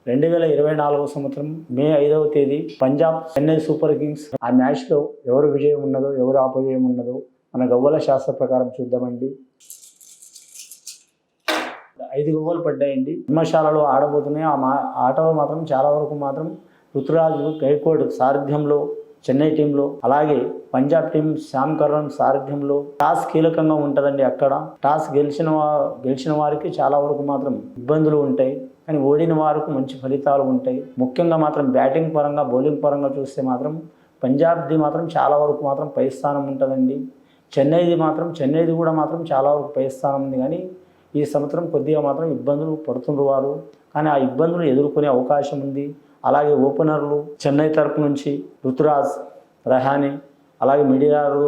2024 సంవత్సరం మే 5వ తేదీ పంజాబ్ చెన్నై సూపర్ కింగ్స్ ఆ మ్యాచ్లో ఎవరు విజయం ఉన్నదో ఎవరు అపజయం ఉన్నదో మన గవ్వల శాస్త్ర ప్రకారం చూద్దామండి. 5 గవ్వలు పడ్డాయండి. ధర్మశాలలో ఆడబోతున్నాయి. ఆటలో మాత్రం చాలా వరకు మాత్రం రుతురాజ్ గైక్వాడ్ సారథ్యంలో చెన్నై టీంలో, అలాగే పంజాబ్ టీం శ్యామ్ కర్రన్ సారథ్యంలో టాస్ కీలకంగా ఉంటుందండి. అక్కడ టాస్ గెలిచిన వారికి చాలా వరకు మాత్రం ఇబ్బందులు ఉంటాయి, కానీ ఓడిన వారికి మంచి ఫలితాలు ఉంటాయి. ముఖ్యంగా మాత్రం బ్యాటింగ్ పరంగా బౌలింగ్ పరంగా చూస్తే మాత్రం పంజాబ్ది మాత్రం చాలా వరకు మాత్రం పై స్థానం ఉంటుందండి. చెన్నైది కూడా మాత్రం చాలా వరకు పై స్థానం ఉంది. కానీ ఈ సంవత్సరం కొద్దిగా మాత్రం ఇబ్బందులు పడుతున్నారు వారు, కానీ ఆ ఇబ్బందులు ఎదుర్కొనే అవకాశం ఉంది. అలాగే ఓపెనర్లు చెన్నై తరపు నుంచి రుతురాజ్, రహానే, అలాగే మిడియారు,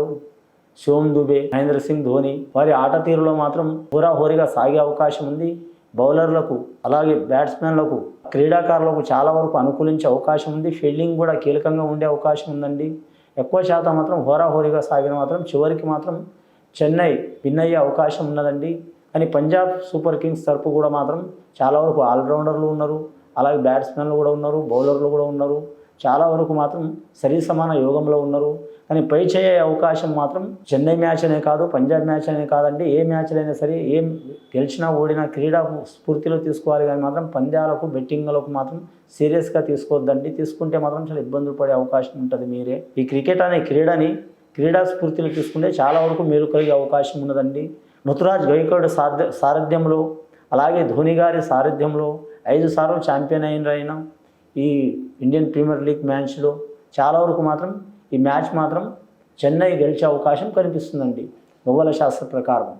శివం దుబే, మహేంద్ర సింగ్ ధోని వారి ఆట తీరులో మాత్రం హోరాహోరీగా సాగే అవకాశం ఉంది. బౌలర్లకు అలాగే బ్యాట్స్మెన్లకు క్రీడాకారులకు చాలా వరకు అనుకూలించే అవకాశం ఉంది. ఫీల్డింగ్ కూడా కీలకంగా ఉండే అవకాశం ఉందండి. ఎక్కువ శాతం మాత్రం హోరాహోరీగా సాగిన మాత్రం చివరికి మాత్రం చెన్నై విన్ అయ్యే అవకాశం ఉన్నదండి. కానీ పంజాబ్ సూపర్ కింగ్స్ తరపు కూడా మాత్రం చాలా వరకు ఆల్రౌండర్లు ఉన్నారు, అలాగే బ్యాట్స్మెన్లు కూడా ఉన్నారు, బౌలర్లు కూడా ఉన్నారు. చాలా వరకు మాత్రం సరి సమాన యోగంలో ఉన్నారు. కానీ పై చేయ అవకాశం మాత్రం చెన్నై మ్యాచ్ అనే కాదు, పంజాబ్ మ్యాచ్ అనే కాదండి, ఏ మ్యాచ్లైనా సరే ఏం గెలిచినా ఓడినా క్రీడా స్ఫూర్తిలో తీసుకోవాలి. కానీ మాత్రం పంద్యాలకు బెట్టింగ్లకు మాత్రం సీరియస్గా తీసుకోవద్దండి. తీసుకుంటే మాత్రం చాలా ఇబ్బందులు పడే అవకాశం ఉంటుంది. మీరే ఈ క్రికెట్ అనే క్రీడా స్ఫూర్తిలో తీసుకుంటే చాలా వరకు మేలు కలిగే అవకాశం ఉన్నదండి. రుతురాజ్ గైక్వాడ్ సారథ్యంలో, అలాగే ధోని గారి సారథ్యంలో 5 సార్లు ఛాంపియన్ అయిన ఈ ఇండియన్ ప్రీమియర్ లీగ్ మ్యాచ్లో చాలా వరకు మాత్రం ఈ మ్యాచ్ మాత్రం చెన్నై గెలిచే అవకాశం కనిపిస్తుందండి గవ్వల శాస్త్ర ప్రకారం.